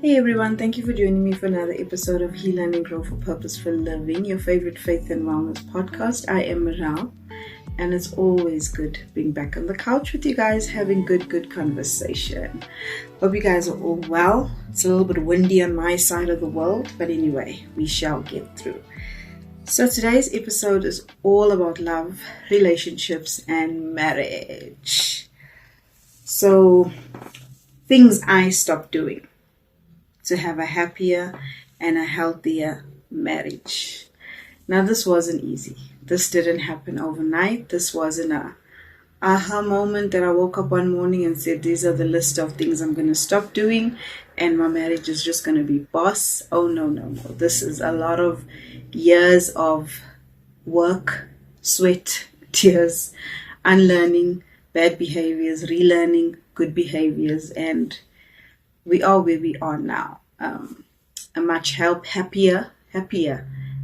Hey everyone, thank you for joining me for another episode of Heal and Grow for Purposeful Living, your favorite faith and wellness podcast. I am Miral, and it's always good being back on the couch with you guys having good conversation. Hope you guys are all well. It's a little bit windy on my side of the world, but anyway, we shall get through. So today's episode is all about love, relationships, and marriage. So, things I stopped doing to have a happier and a healthier marriage. Now, this wasn't easy. This didn't happen overnight. This wasn't a aha moment that I woke up one morning and said, these are the list of things I'm going to stop doing and my marriage is just going to be boss. Oh, no. This is a lot of years of work, sweat, tears, unlearning bad behaviors, relearning good behaviors, and we are where we are now. A much happier,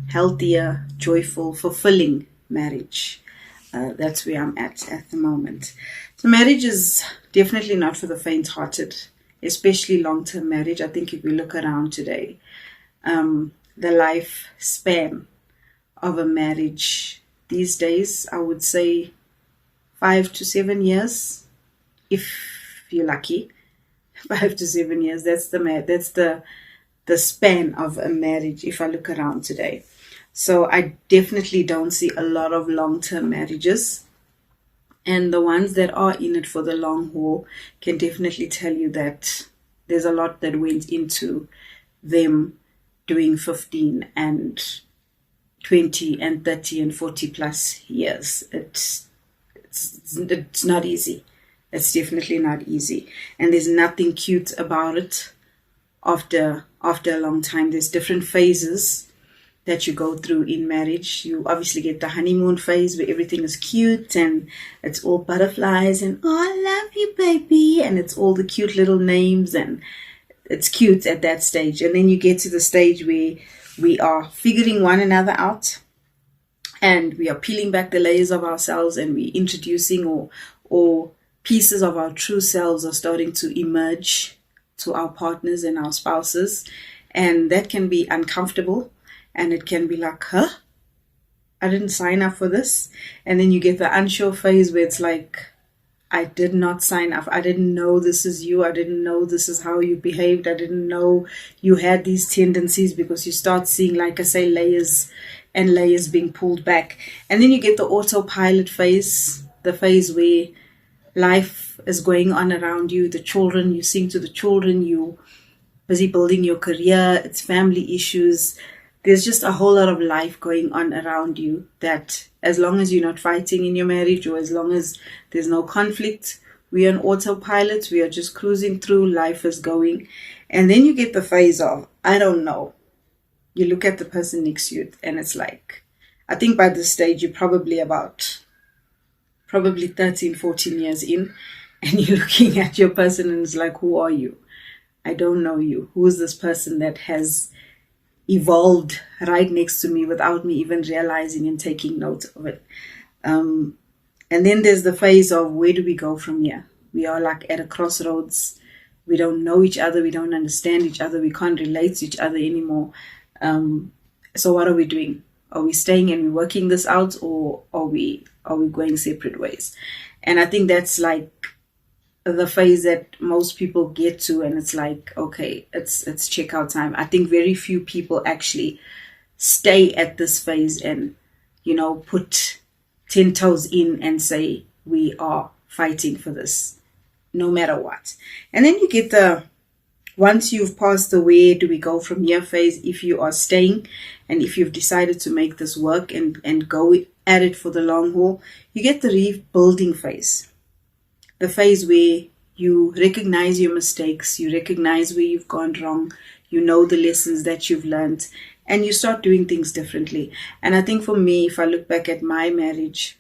healthier, joyful, fulfilling marriage. That's where I'm at the moment. So marriage is definitely not for the faint-hearted, especially long-term marriage. I think if we look around today, the lifespan of a marriage these days, I would say 5 to 7 years, if you're lucky. 5 to 7 years. That's the span of a marriage if I look around today. So I definitely don't see a lot of long-term marriages. And the ones that are in it for the long haul can definitely tell you that there's a lot that went into them doing 15 and 20 and 30 and 40 plus years. It's not easy. It's definitely not easy. And there's nothing cute about it after a long time. There's different phases that you go through in marriage. You obviously get the honeymoon phase where everything is cute and it's all butterflies and, oh, I love you, baby. And it's all the cute little names and it's cute at that stage. And then you get to the stage where we are figuring one another out and we are peeling back the layers of ourselves and we're introducing or pieces of our true selves are starting to emerge to our partners and our spouses. And that can be uncomfortable. And it can be like, I didn't sign up for this. And then you get the unsure phase where it's like, I did not sign up. I didn't know this is you. I didn't know this is how you behaved. I didn't know you had these tendencies, because you start seeing, like I say, layers and layers being pulled back. And then you get the autopilot phase, the phase where life is going on around you, the children, you sing to the children, you busy building your career, it's family issues. There's just a whole lot of life going on around you that as long as you're not fighting in your marriage or as long as there's no conflict, we are on autopilot, we are just cruising through, life is going. And then you get the phase of, I don't know. You look at the person next to you and it's like, I think by this stage you're probably 13, 14 years in, and you're looking at your person and it's like, who are you? I don't know you. Who is this person that has evolved right next to me without me even realizing and taking note of it? And then there's the phase of, where do we go from here? We are like at a crossroads. We don't know each other. We don't understand each other. We can't relate to each other anymore. So what are we doing? Are we staying and we're working this out, or are we going separate ways? And I think that's like the phase that most people get to, and it's like, okay, it's checkout time. I think very few people actually stay at this phase and, put 10 toes in and say, we are fighting for this, no matter what. And then you get once you've passed the where do we go from here phase, if you are staying and if you've decided to make this work and go at it for the long haul, you get the rebuilding phase. The phase where you recognize your mistakes, you recognize where you've gone wrong, you know the lessons that you've learned, and you start doing things differently. And I think for me, if I look back at my marriage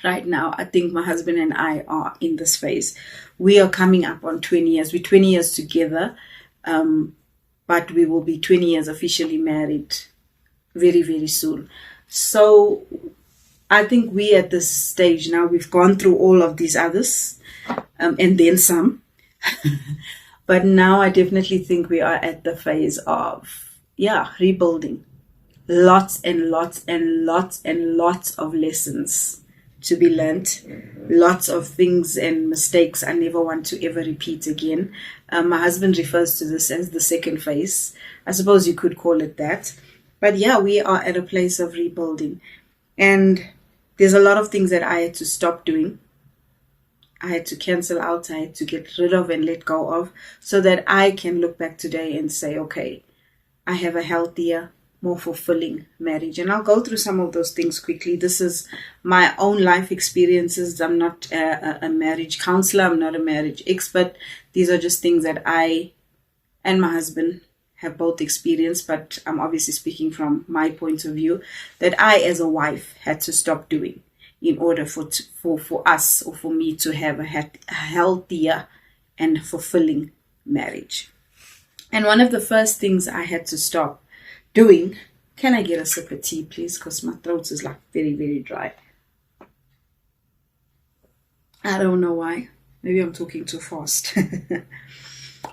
right now, I think my husband and I are in this phase. We are coming up on 20 years. We're 20 years together, but we will be 20 years officially married very, very soon. So I think we at this stage now, we've gone through all of these others and then some But now I definitely think we are at the phase of, rebuilding. Lots and lots and lots and lots of lessons to be learnt. Lots of things and mistakes I never want to ever repeat again. My husband refers to this as the second phase. I suppose you could call it that. But yeah, we are at a place of rebuilding. And there's a lot of things that I had to stop doing. I had to cancel out. I had to get rid of and let go of, so that I can look back today and say, okay, I have a healthier, more fulfilling marriage. And I'll go through some of those things quickly. This is my own life experiences. I'm not a marriage counselor. I'm not a marriage expert. These are just things that I and my husband have both experienced, but I'm obviously speaking from my point of view, that I as a wife had to stop doing in order for us, or for me, to have a healthier and fulfilling marriage. And one of the first things I had to stop doing, can I get a sip of tea, please? Because my throat is like very, very dry. I don't know why. Maybe I'm talking too fast.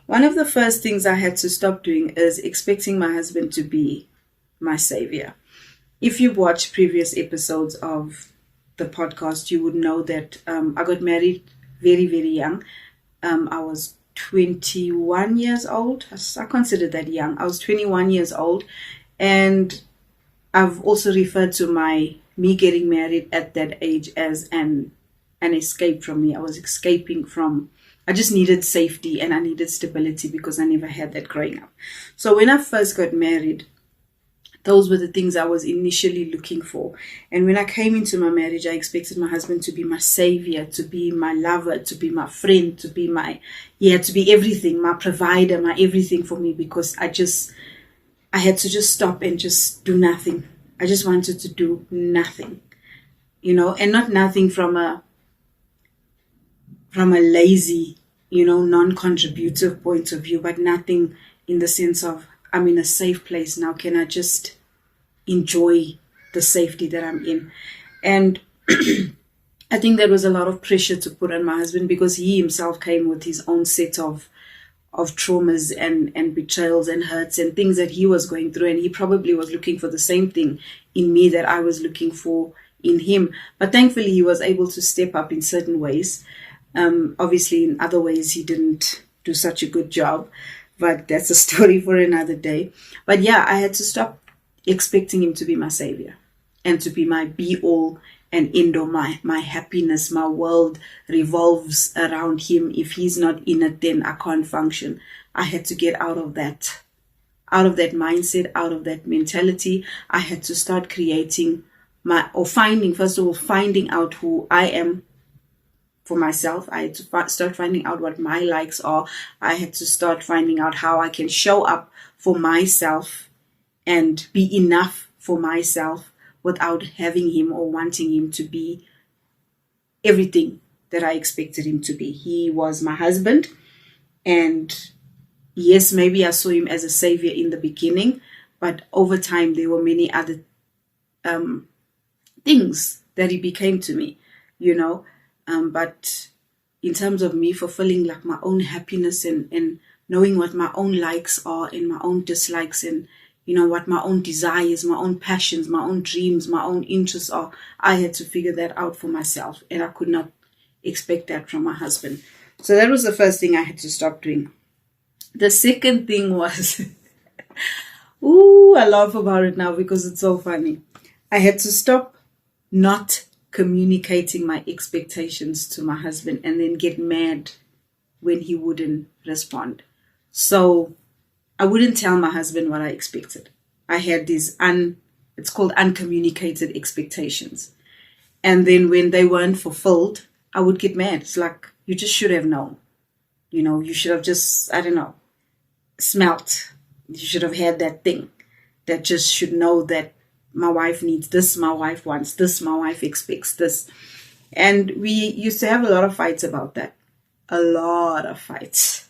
One of the first things I had to stop doing is expecting my husband to be my savior. If you've watched previous episodes of the podcast, you would know that I got married very, very young. I was 21 years old. I consider that young. I was 21 years old, and I've also referred to me getting married at that age as an escape from me. I was escaping from, I just needed safety and I needed stability because I never had that growing up. So when I first got married, those were the things I was initially looking for. And when I came into my marriage, I expected my husband to be my savior, to be my lover, to be my friend, to be to be everything, my provider, my everything for me, because I had to just stop and just do nothing. I just wanted to do nothing, and not nothing from a lazy, non-contributive point of view, but nothing in the sense of, I'm in a safe place now. Can I just enjoy the safety that I'm in? And I think there was a lot of pressure to put on my husband, because he himself came with his own set of traumas and betrayals and hurts and things that he was going through. And he probably was looking for the same thing in me that I was looking for in him. But thankfully, he was able to step up in certain ways. Obviously, in other ways, he didn't do such a good job. But that's a story for another day. But yeah, I had to stop expecting him to be my savior and to be my be-all and end-all, my happiness. My world revolves around him. If he's not in it, then I can't function. I had to get out of that mindset, out of that mentality. I had to start creating finding out who I am for myself. I had to start finding out what my likes are. I had to start finding out how I can show up for myself and be enough for myself without having him or wanting him to be everything that I expected him to be. He was my husband, and yes, maybe I saw him as a savior in the beginning, but over time there were many other things that he became to me, but in terms of me fulfilling like my own happiness and knowing what my own likes are and my own dislikes, and what my own desires, my own passions, my own dreams, my own interests are, I had to figure that out for myself, and I could not expect that from my husband. So that was the first thing I had to stop doing. The second thing was, I laugh about it now because it's so funny. I had to stop not communicating my expectations to my husband and then get mad when he wouldn't respond. So I wouldn't tell my husband what I expected. I had these it's called uncommunicated expectations. And then when they weren't fulfilled, I would get mad. It's like, you just should have known. You should have just, smelt. You should have had that thing that just should know that my wife needs this, my wife wants this, my wife expects this. And we used to have a lot of fights about that. A lot of fights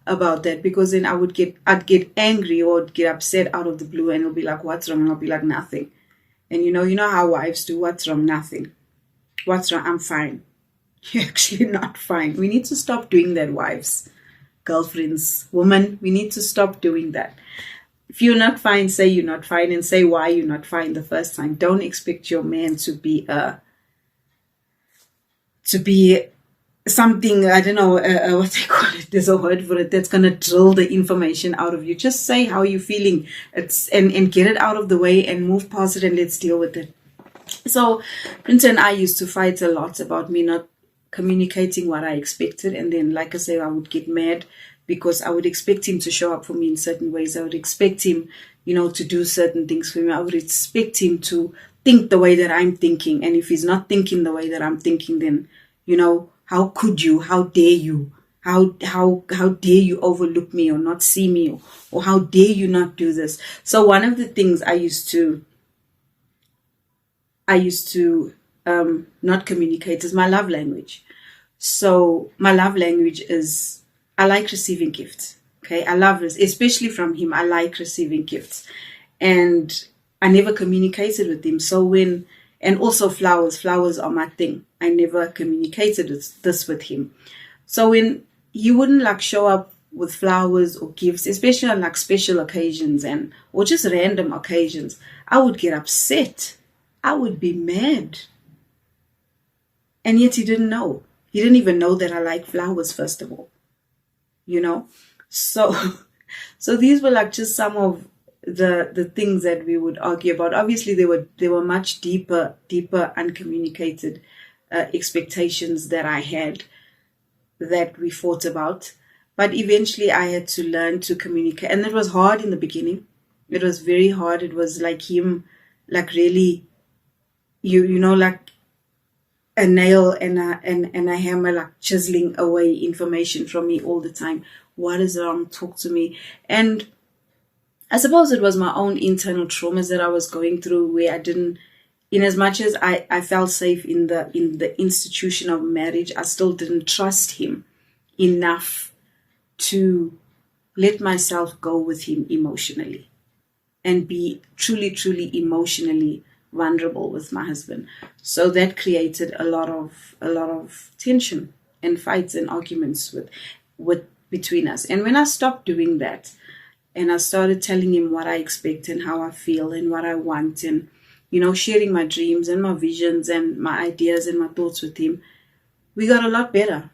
about that, because then I'd get angry or get upset out of the blue, and it'll be like, what's wrong? And I'll be like, nothing. And you know how wives do. What's wrong? Nothing. What's wrong? I'm fine. You're actually not fine. We need to stop doing that, wives. girlfriends. Women, we need to stop doing that. If you're not fine, say you're not fine, and say why you're not fine the first time. Don't expect your man to be something, I don't know what they call it. There's a word for it that's gonna drill the information out of you. Just say how you're feeling. And get it out of the way and move past it, and let's deal with it. So Prince and I used to fight a lot about me not communicating what I expected, and then, like I say, I would get mad because I would expect him to show up for me in certain ways. I would expect him, to do certain things for me. I would expect him to think the way that I'm thinking, and if he's not thinking the way that I'm thinking, then how could you? How dare you? How dare you overlook me or not see me, or how dare you not do this? So one of the things I used to not communicate is my love language. So my love language is, I like receiving gifts. Okay, I love this, especially from him. I like receiving gifts, and I never communicated with him. So and also flowers are my thing. I never communicated this with him. So when he wouldn't show up with flowers or gifts, especially on special occasions or just random occasions, I would get upset. I would be mad. And yet he didn't know. He didn't even know that I like flowers, first of all. So these were just some of the things that we would argue about. Obviously, there were much deeper uncommunicated expectations that I had that we fought about. But eventually I had to learn to communicate. And it was hard in the beginning. It was very hard. It was him, really, a nail and a hammer, chiseling away information from me all the time. What is wrong? Talk to me. And I suppose it was my own internal traumas that I was going through, where I didn't, in as much as I felt safe in the institution of marriage, I still didn't trust him enough to let myself go with him emotionally and be truly, truly emotionally vulnerable with my husband. So that created a lot of tension and fights and arguments with between us. And when I stopped doing that, and I started telling him what I expect and how I feel and what I want, and sharing my dreams and my visions and my ideas and my thoughts with him, we got a lot better.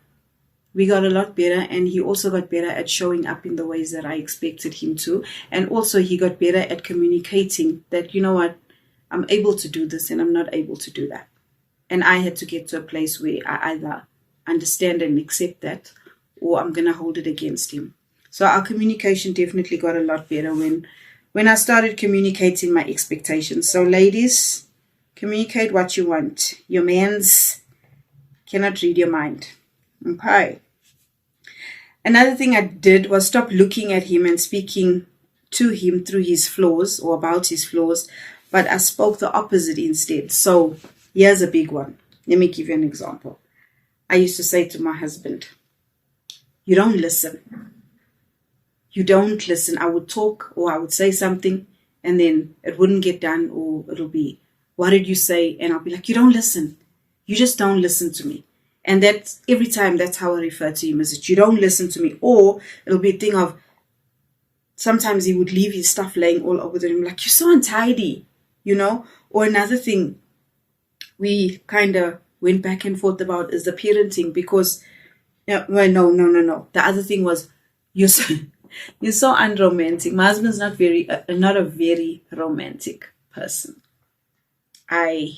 And he also got better at showing up in the ways that I expected him to. And also he got better at communicating that, what, I'm able to do this and I'm not able to do that. And I had to get to a place where I either understand and accept that, or I'm going to hold it against him. So our communication definitely got a lot better when I started communicating my expectations. So ladies, communicate what you want. Your mans cannot read your mind. Okay. Another thing I did was stop looking at him and speaking to him through his flaws or about his flaws, but I spoke the opposite instead. So here's a big one. Let me give you an example. I used to say to my husband, you don't listen. You don't listen. I would talk or I would say something and then it wouldn't get done, or it'll be, what did you say? And I'll be like, you don't listen. You just don't listen to me. And that's every time, that's how I refer to him, is that you don't listen to me. Or it'll be a thing of, sometimes he would leave his stuff laying all over the room, like, you're so untidy, Or another thing we kind of went back and forth about is the parenting, because, no. The other thing was, you're so unromantic. My husband's not a very romantic person. I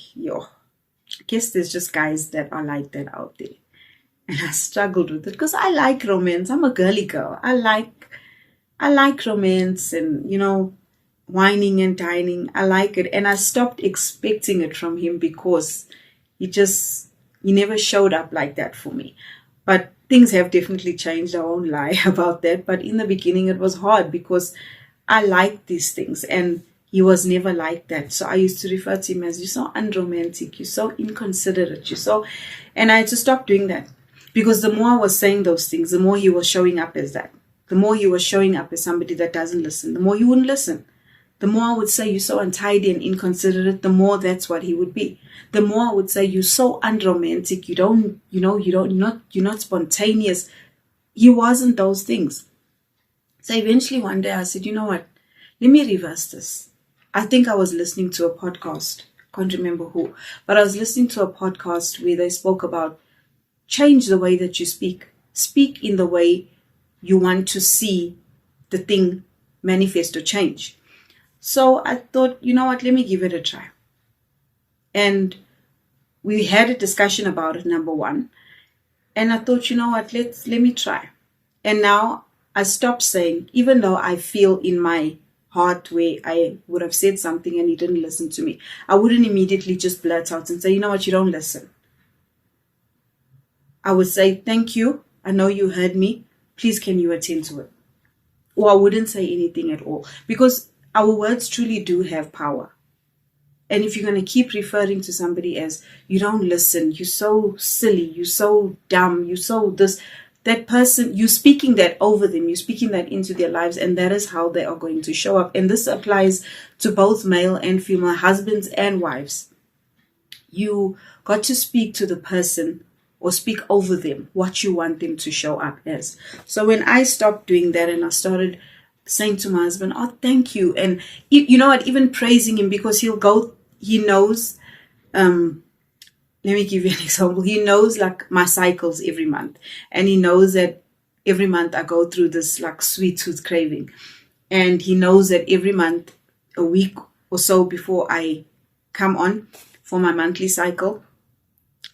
guess there's just guys that are like that out there. And I struggled with it because I like romance. I'm a girly girl. I like romance and, whining and dining. I like it. And I stopped expecting it from him because he never showed up like that for me. But things have definitely changed. I won't lie about that. But in the beginning, it was hard because I liked these things and he was never like that. So I used to refer to him as, you're so unromantic, you're so inconsiderate, and I had to stop doing that, because the more I was saying those things, the more he was showing up as that. The more he was showing up as somebody that doesn't listen, the more he wouldn't listen. The more I would say, you're so untidy and inconsiderate, the more that's what he would be. The more I would say, you're so unromantic, you're not spontaneous, he wasn't those things. So eventually one day I said, you know what, let me reverse this. I think I was listening to a podcast, can't remember who, but I was listening to a podcast where they spoke about change the way that you speak. Speak in the way you want to see the thing manifest or change. So I thought, you know what, let me give it a try. And we had a discussion about it, number one. And I thought, you know what, let me try. And now I stopped saying, even though I feel in my heart where I would have said something and he didn't listen to me, I wouldn't immediately just blurt out and say, you know what, you don't listen. I would say, thank you. I know you heard me. Please, can you attend to it? Or I wouldn't say anything at all, because our words truly do have power. And if you're going to keep referring to somebody as, you don't listen, you're so silly, you're so dumb, you're so this, that person, you're speaking that over them, you're speaking that into their lives, and that is how they are going to show up. And this applies to both male and female, husbands and wives. You got to speak to the person or speak over them what you want them to show up as. So when I stopped doing that and I started saying to my husband, oh, thank you. And you know what, even praising him, because he knows, let me give you an example. He knows like my cycles every month. And he knows that every month I go through this like sweet tooth craving. And he knows that every month, a week or so before I come on for my monthly cycle,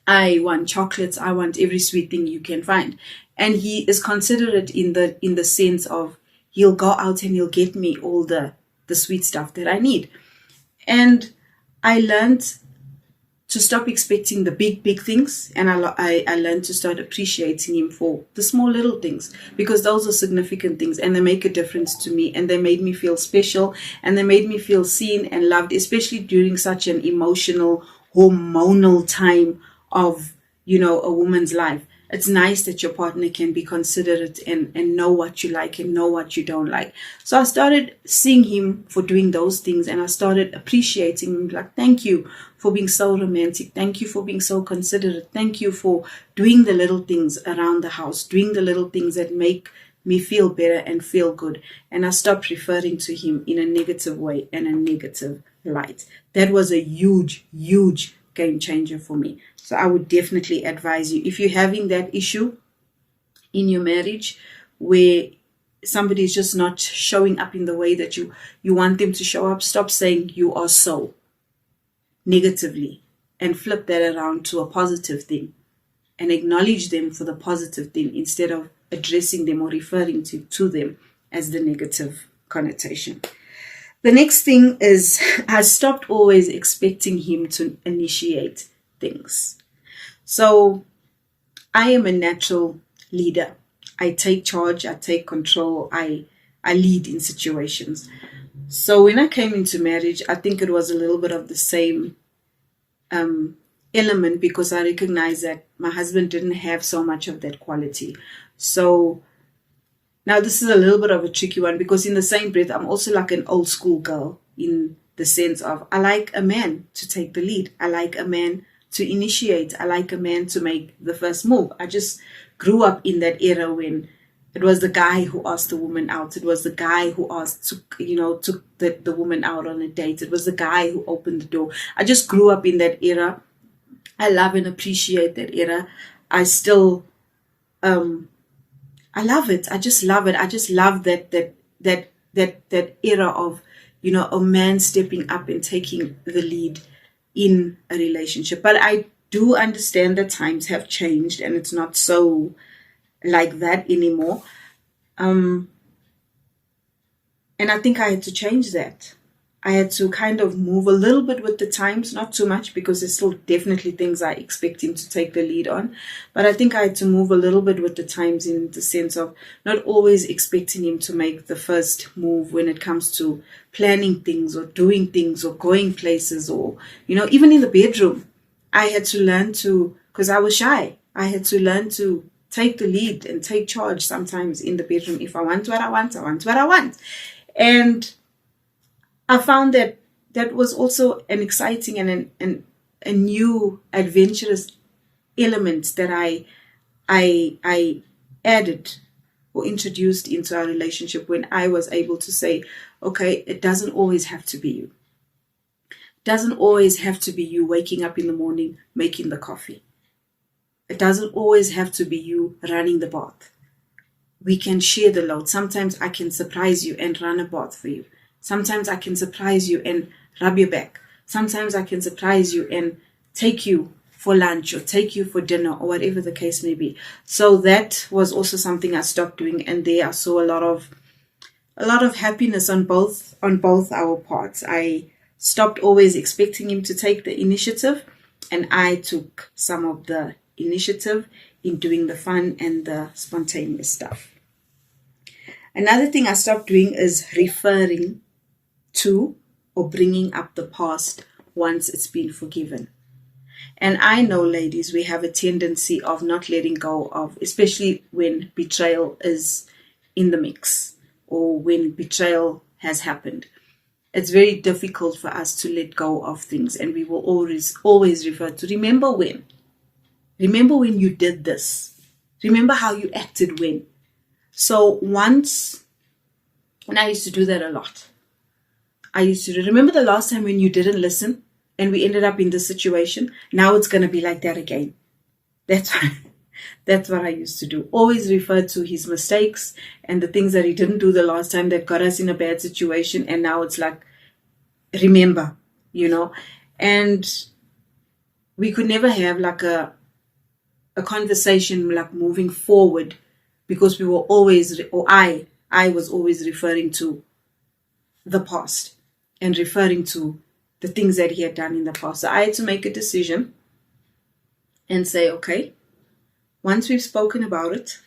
I want chocolates. I want every sweet thing you can find. And he is considerate in the sense of he'll go out and he'll get me all the sweet stuff that I need. And I learned to stop expecting the big things, and I learned to start appreciating him for the small little things, because those are significant things and they make a difference to me, and they made me feel special, and they made me feel seen and loved, especially during such an emotional, hormonal time of, you know, a woman's life. It's nice that your partner can be considerate and know what you like and know what you don't like. So I started seeing him for doing those things, and I started appreciating him. Like, thank you for being so romantic. Thank you for being so considerate. Thank you for doing the little things around the house, doing the little things that make me feel better and feel good. And I stopped referring to him in a negative way and a negative light. That was a huge game changer for me. So I would definitely advise you, if you're having that issue in your marriage where somebody is just not showing up in the way that you want them to show up, stop saying you are so negatively and flip that around to a positive thing and acknowledge them for the positive thing instead of addressing them or referring to them as the negative connotation. The next thing is I stopped always expecting him to initiate things. So I am a natural leader. I take charge, I take control, I lead in situations. So when I came into marriage, I think it was a little bit of the same element, because I recognized that my husband didn't have so much of that quality. So now this is a little bit of a tricky one, because in the same breath, I'm also like an old school girl in the sense of I like a man to take the lead. I like a man to initiate. I like a man to make the first move. I just grew up in that era when it was the guy who asked the woman out. It was the guy who took the woman out on a date. It was the guy who opened the door. I just grew up in that era. I love and appreciate that era. I still, I love it. I just love it. I just love that era of, you know, a man stepping up and taking the lead in a relationship. But I do understand that times have changed and it's not so like that anymore. And I think I had to change that. I had to kind of move a little bit with the times, not too much, because there's still definitely things I expect him to take the lead on. But I think I had to move a little bit with the times in the sense of not always expecting him to make the first move when it comes to planning things or doing things or going places, or, you know, even in the bedroom. I had to learn to, because I was shy, I had to learn to take the lead and take charge sometimes in the bedroom. If I want what I want, I want what I want. And I found that was also an exciting and a new adventurous element that I added or introduced into our relationship when I was able to say, okay, it doesn't always have to be you. It doesn't always have to be you waking up in the morning, making the coffee. It doesn't always have to be you running the bath. We can share the load. Sometimes I can surprise you and run a bath for you. Sometimes I can surprise you and rub your back. Sometimes I can surprise you and take you for lunch or take you for dinner or whatever the case may be. So that was also something I stopped doing, and there I saw a lot of happiness on both our parts. I stopped always expecting him to take the initiative, and I took some of the initiative in doing the fun and the spontaneous stuff. Another thing I stopped doing is referring to or bringing up the past once it's been forgiven. And I know, ladies, we have a tendency of not letting go of, especially when betrayal is in the mix or when betrayal has happened. It's very difficult for us to let go of things, and we will always refer to, remember when you did this, remember how you acted when. So once, and I used to do that a lot. I used to remember the last time when you didn't listen and we ended up in this situation. Now it's going to be like that again. That's what I used to do. Always refer to his mistakes and the things that he didn't do the last time that got us in a bad situation. And now it's like, remember, and we could never have like a conversation like moving forward, because we were always, or I was always referring to the past and referring to the things that he had done in the past. So I had to make a decision and say, okay, once we've spoken about it,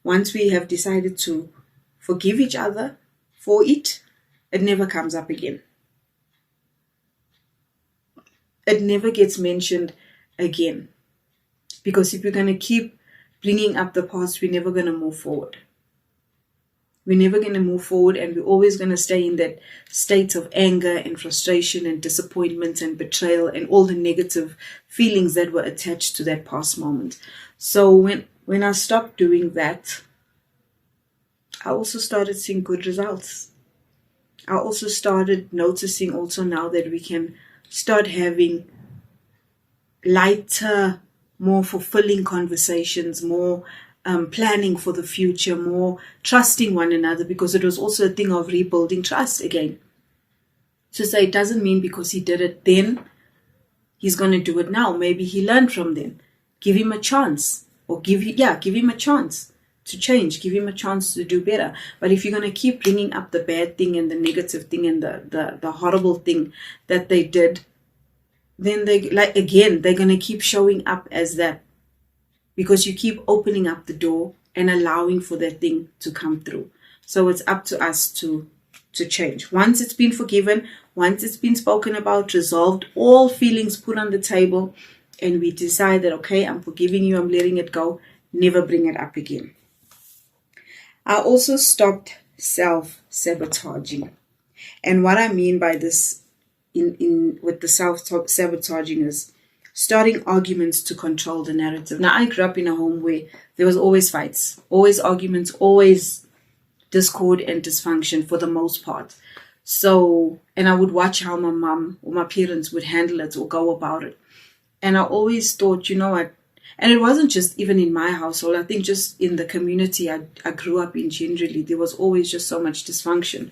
once we have decided to forgive each other for it, it never comes up again. It never gets mentioned again. Because if we're going to keep bringing up the past, we're never going to move forward. We're never going to move forward, and we're always going to stay in that state of anger and frustration and disappointment and betrayal and all the negative feelings that were attached to that past moment. So when I stopped doing that, I also started seeing good results. I also started noticing also now that we can start having lighter, more fulfilling conversations, more planning for the future, more trusting one another, because it was also a thing of rebuilding trust again. To say it doesn't mean because he did it then, he's going to do it now. Maybe he learned from them. Give him a chance, or give him a chance to change. Give him a chance to do better. But if you're going to keep bringing up the bad thing and the negative thing and the horrible thing that they did, then they're going to keep showing up as that, because you keep opening up the door and allowing for that thing to come through. So it's up to us to change. Once it's been forgiven, once it's been spoken about, resolved, all feelings put on the table, and we decide that, okay, I'm forgiving you, I'm letting it go, never bring it up again. I also stopped self-sabotaging. And what I mean by this with the self-sabotaging is starting arguments to control the narrative. Now, I grew up in a home where there was always fights, always arguments, always discord and dysfunction for the most part. So, and I would watch how my mom or my parents would handle it or go about it. And I always thought, and it wasn't just even in my household, I think just in the community I grew up in generally, there was always just so much dysfunction.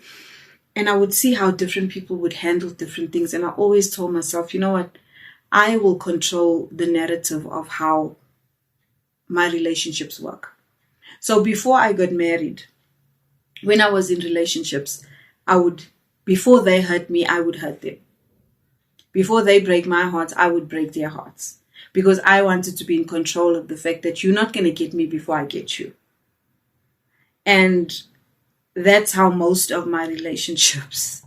And I would see how different people would handle different things. And I always told myself, I will control the narrative of how my relationships work. So before I got married, when I was in relationships, before they hurt me, I would hurt them. Before they break my heart, I would break their hearts. Because I wanted to be in control of the fact that you're not going to get me before I get you. And that's how most of my relationships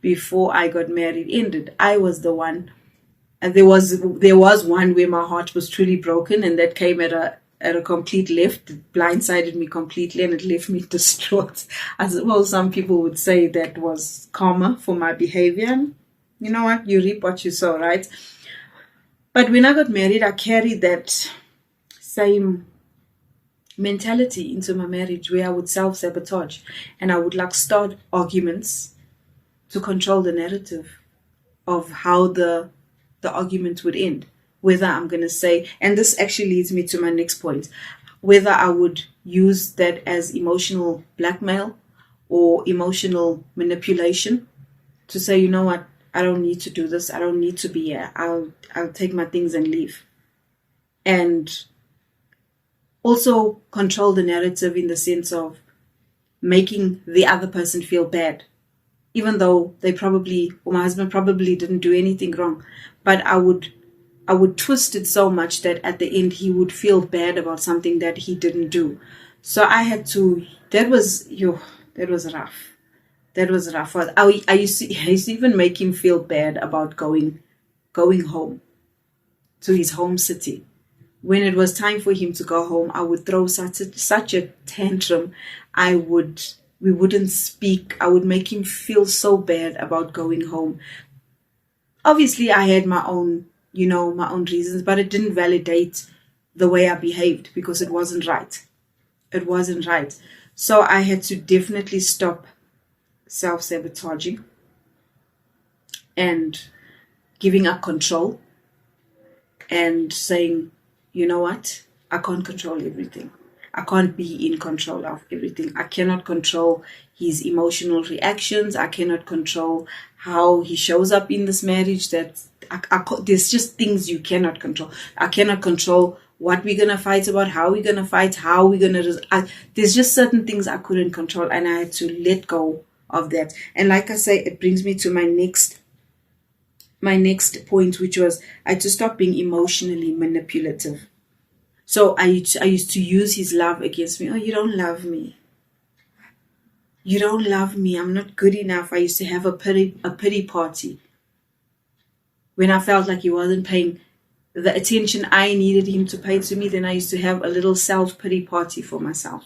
before I got married ended. I was the one, and there was one where my heart was truly broken, and that came at a complete left. It blindsided me completely, and it left me distraught. As well, some people would say that was karma for my behavior. You know what? You reap what you sow, right? But when I got married, I carried that same mentality into my marriage where I would self-sabotage and I would like start arguments to control the narrative of how the argument would end. Whether I'm going to say, and this actually leads me to my next point, whether I would use that as emotional blackmail or emotional manipulation to say, you know what, I don't need to do this. I don't need to be here. I'll take my things and leave. And also control the narrative in the sense of making the other person feel bad, even though they probably, or my husband probably didn't do anything wrong. But I would twist it so much that at the end he would feel bad about something that he didn't do. So I had to, that was rough. That was rough. I used to even make him feel bad about going home to his home city. When it was time for him to go home, I would throw such a tantrum. We wouldn't speak. I would make him feel so bad about going home. Obviously, I had my own reasons, but it didn't validate the way I behaved because it wasn't right. It wasn't right. So I had to definitely stop self-sabotaging and giving up control and saying, you know what? I can't control everything. I can't be in control of everything. I cannot control his emotional reactions. I cannot control how he shows up in this marriage. There's just things you cannot control. I cannot control what we're going to fight about, how we're going to fight, how we're going to... There's just certain things I couldn't control, and I had to let go of that. And like I say, it brings me to my next point, which was I had to stop being emotionally manipulative. So I used to use his love against me. Oh, you don't love me. You don't love me. I'm not good enough. I used to have a pity party when I felt like he wasn't paying the attention I needed him to pay to me. Then I used to have a little self-pity party for myself.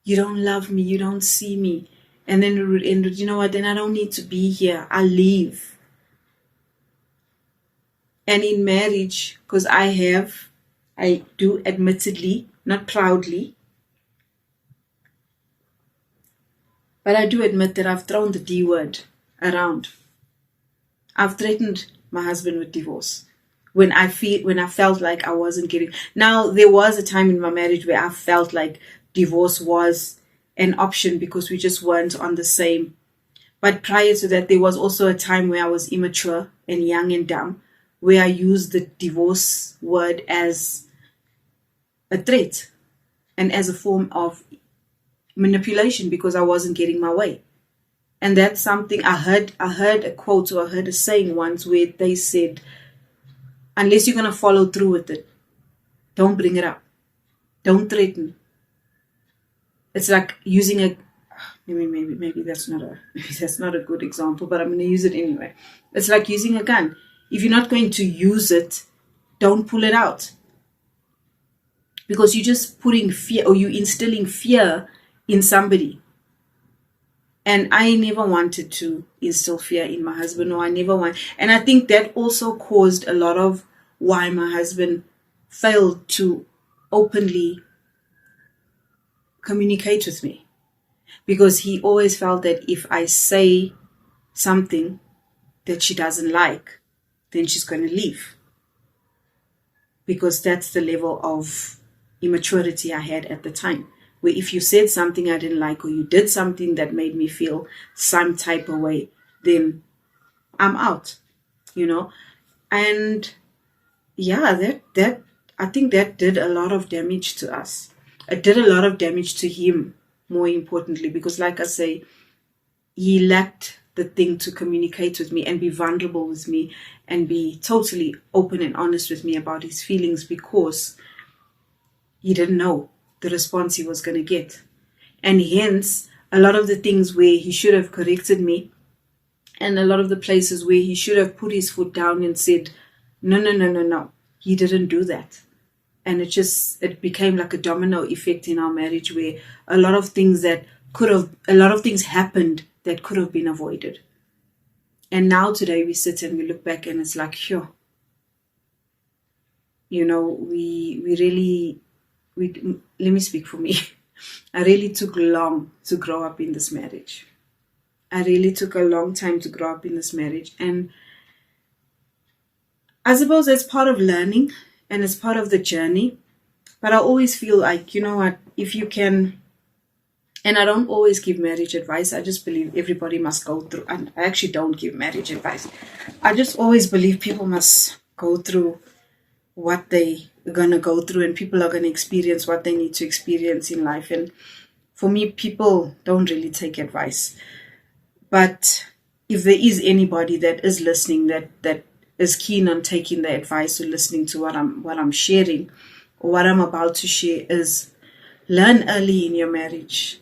You don't love me. You don't see me. And then it would end with, you know what, then I don't need to be here. I'll leave. And in marriage, because I do admittedly, not proudly, but I do admit that I've thrown the D word around. I've threatened my husband with divorce when I felt like I wasn't getting. Now, there was a time in my marriage where I felt like divorce was an option because we just weren't on the same. But prior to that, there was also a time where I was immature and young and dumb, where I used the divorce word as a threat and as a form of manipulation because I wasn't getting my way. And that's something I heard a quote, or I heard a saying once where they said, unless you're going to follow through with it, don't bring it up. Don't threaten. It's like using a, maybe that's not a good example, but I'm going to use it anyway. It's like using a gun. If you're not going to use it, don't pull it out. Because you're just putting fear, or you're instilling fear in somebody. And I never wanted to instill fear in my husband, or and I think that also caused a lot of why my husband failed to openly communicate with me. Because he always felt that if I say something that she doesn't like, then she's going to leave. Because that's the level of immaturity I had at the time. Where if you said something I didn't like, or you did something that made me feel some type of way, then I'm out, And yeah, that I think that did a lot of damage to us. It did a lot of damage to him, more importantly, because like I say, he lacked the thing to communicate with me and be vulnerable with me and be totally open and honest with me about his feelings, because he didn't know the response he was going to get. And hence, a lot of the things where he should have corrected me, and a lot of the places where he should have put his foot down and said, no, he didn't do that. And it became like a domino effect in our marriage, where a lot of things happened that could have been avoided. And now today we sit and we look back and it's like, sure, we let me speak for me. I really took long to grow up in this marriage. I really took a long time to grow up in this marriage. And I suppose it's part of learning and it's part of the journey. But I always feel like, you know what, if you can, and I don't always give marriage advice. I just believe everybody must go through, and I actually don't give marriage advice. I just always believe people must go through what they are going to go through, and people are going to experience what they need to experience in life. And for me, people don't really take advice. But if there is anybody that is listening, that is keen on taking the advice or listening to what I'm sharing or what I'm about to share, is learn early in your marriage.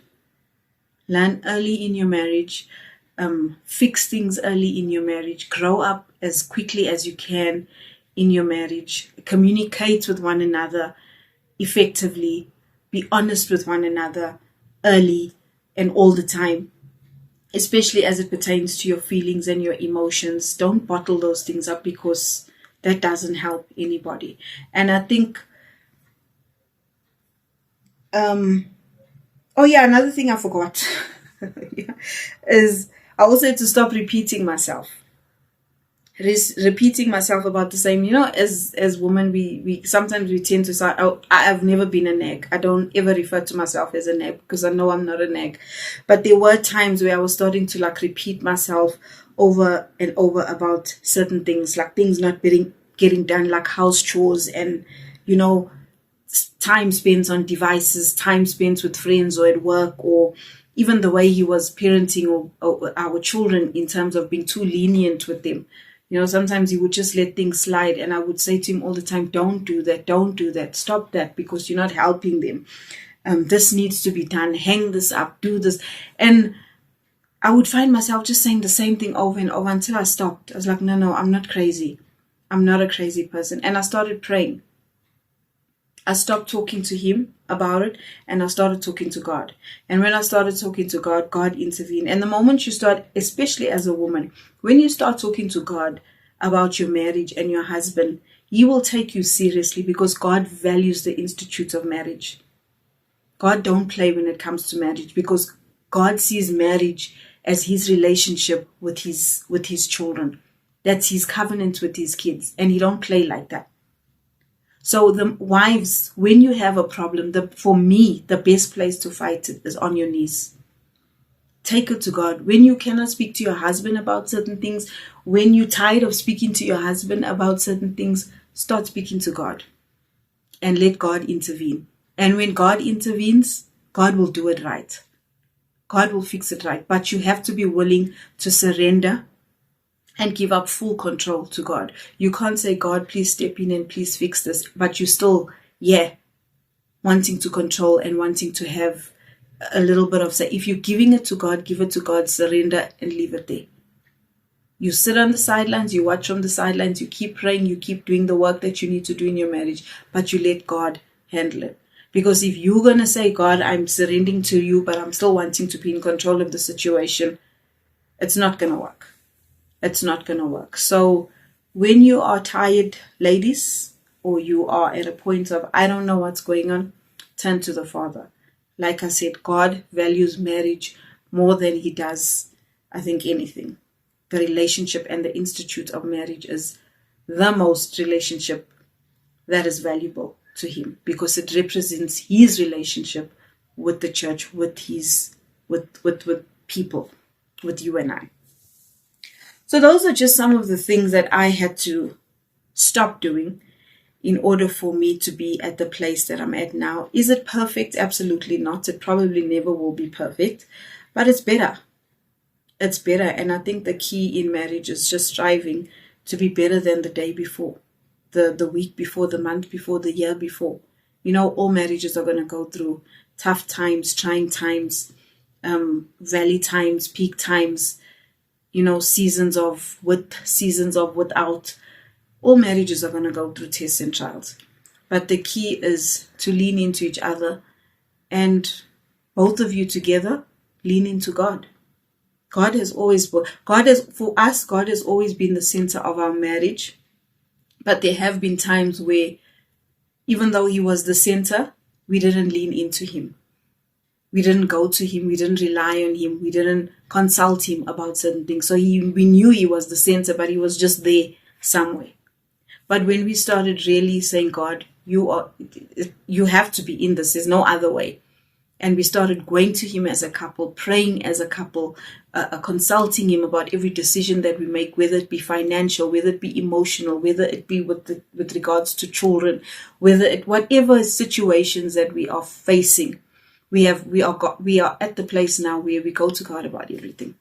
Learn early in your marriage. Fix things early in your marriage. Grow up as quickly as you can in your marriage. Communicate with one another effectively. Be honest with one another early and all the time, especially as it pertains to your feelings and your emotions. Don't bottle those things up, because that doesn't help anybody. And I think, another thing I forgot is I also had to stop repeating myself. Repeating myself about the same, as women, we sometimes we tend to say, oh, I've never been a nag. I don't ever refer to myself as a nag, because I know I'm not a nag. But there were times where I was starting to repeat myself over and over about certain things, like things not getting done, like house chores, and time spent on devices, time spent with friends or at work, or even the way he was parenting or our children in terms of being too lenient with them. Sometimes he would just let things slide, and I would say to him all the time, don't do that, stop that, because you're not helping them. This needs to be done, hang this up, do this. And I would find myself just saying the same thing over and over until I stopped. I was like, no, I'm not crazy. I'm not a crazy person. And I started praying. I stopped talking to him about it, and I started talking to God. And when I started talking to God, God intervened. And the moment you start, especially as a woman, when you start talking to God about your marriage and your husband, he will take you seriously, because God values the institute of marriage. God don't play when it comes to marriage, because God sees marriage as his relationship with his children. That's his covenant with his kids, and he don't play like that. So the wives, when you have a problem, for me, the best place to fight it is on your knees. Take it to God. When you cannot speak to your husband about certain things, when you're tired of speaking to your husband about certain things, start speaking to God and let God intervene. And when God intervenes, God will do it right. God will fix it right. But you have to be willing to surrender and give up full control to God. You can't say, God, please step in and please fix this. But you're still, wanting to control and wanting to have a little bit of say. If you're giving it to God, give it to God, surrender and leave it there. You sit on the sidelines, you watch from the sidelines, you keep praying, you keep doing the work that you need to do in your marriage, but you let God handle it. Because if you're going to say, God, I'm surrendering to you, but I'm still wanting to be in control of the situation, it's not going to work. It's not going to work. So when you are tired, ladies, or you are at a point of, I don't know what's going on, turn to the Father. Like I said, God values marriage more than he does, I think, anything. The relationship and the institute of marriage is the most relationship that is valuable to him, because it represents his relationship with the church, with people, with you and I. So those are just some of the things that I had to stop doing in order for me to be at the place that I'm at now. Is it perfect? Absolutely not. It probably never will be perfect, but it's better. It's better. And I think the key in marriage is just striving to be better than the day before, the week before, the month before, the year before. All marriages are going to go through tough times, trying times, valley times, peak times, seasons of with, seasons of without. All marriages are going to go through tests and trials. But the key is to lean into each other, and both of you together lean into God. God has always been the center of our marriage. But there have been times where, even though he was the center, we didn't lean into him. We didn't go to him. We didn't rely on him. We didn't consult him about certain things. So we knew he was the center, but he was just there somewhere. But when we started really saying, God, you have to be in this. There's no other way. And we started going to him as a couple, praying as a couple, consulting him about every decision that we make, whether it be financial, whether it be emotional, whether it be with regards to children, whatever situations that we are facing. We are at the place now where we go to God about everything.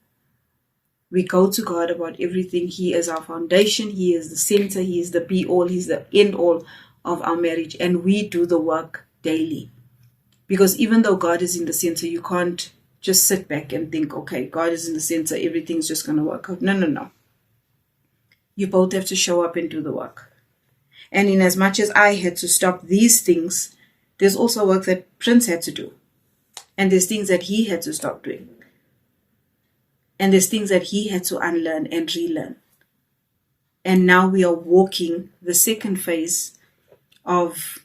We go to God about everything. He is our foundation. He is the center. He is the be all. He's the end all of our marriage. And we do the work daily. Because even though God is in the center, you can't just sit back and think, okay, God is in the center. Everything's just going to work out. No. You both have to show up and do the work. And in as much as I had to stop these things, there's also work that Prince had to do. And there's things that he had to stop doing. And there's things that he had to unlearn and relearn. And now we are walking the second phase of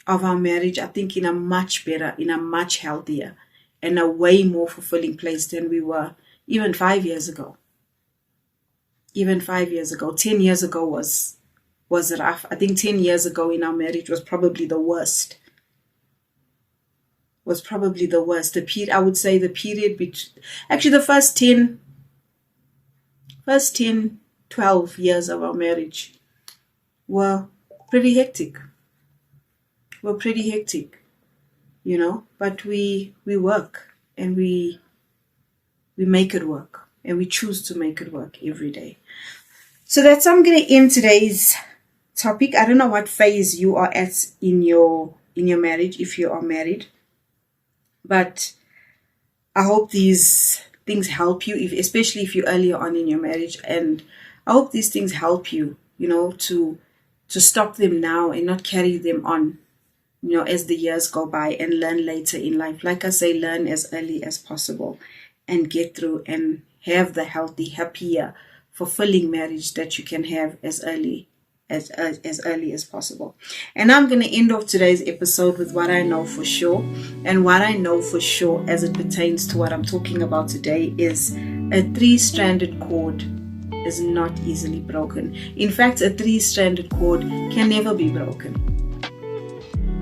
our marriage, I think, in a much better, in a much healthier, and a way more fulfilling place than we were even 5 years ago. Even 5 years ago. 10 years ago was rough. I think 10 years ago in our marriage was probably the worst. I would say the period actually the first 10, 12 years of our marriage were pretty hectic. But we work and we make it work, and we choose to make it work every day. So I'm going to end today's topic. I don't know what phase you are at in your marriage, if you are married. But I hope these things help you, especially if you're earlier on in your marriage. And I hope these things help you, to stop them now and not carry them on, as the years go by, and learn later in life. Like I say, learn as early as possible and get through and have the healthy, happier, fulfilling marriage that you can have as early as possible. And I'm going to end off today's episode with what I know for sure. And what I know for sure as it pertains to what I'm talking about today is a 3-stranded cord is not easily broken. In fact, a 3-stranded cord can never be broken.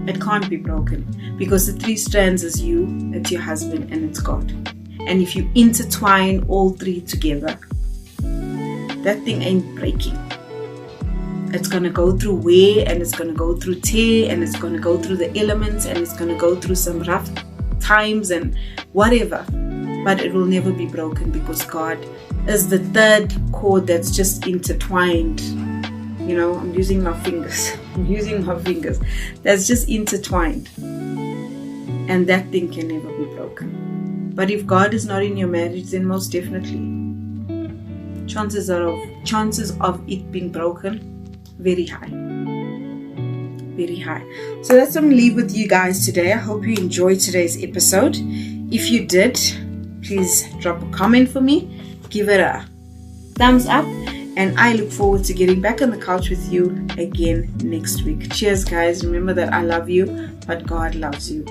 It can't be broken, because the 3 strands is you, it's your husband, and it's God. And if you intertwine all 3 together, that thing ain't breaking. It's going to go through wear, and it's going to go through tear, and it's going to go through the elements, and it's going to go through some rough times and whatever. But it will never be broken, because God is the 3rd cord that's just intertwined. I'm using my fingers. That's just intertwined. And that thing can never be broken. But if God is not in your marriage, then most definitely, chances of it being broken, very high. Very high. So that's what I'm going to leave with you guys today. I hope you enjoyed today's episode. If you did, please drop a comment for me. Give it a thumbs up. And I look forward to getting back on the couch with you again next week. Cheers, guys. Remember that I love you, but God loves you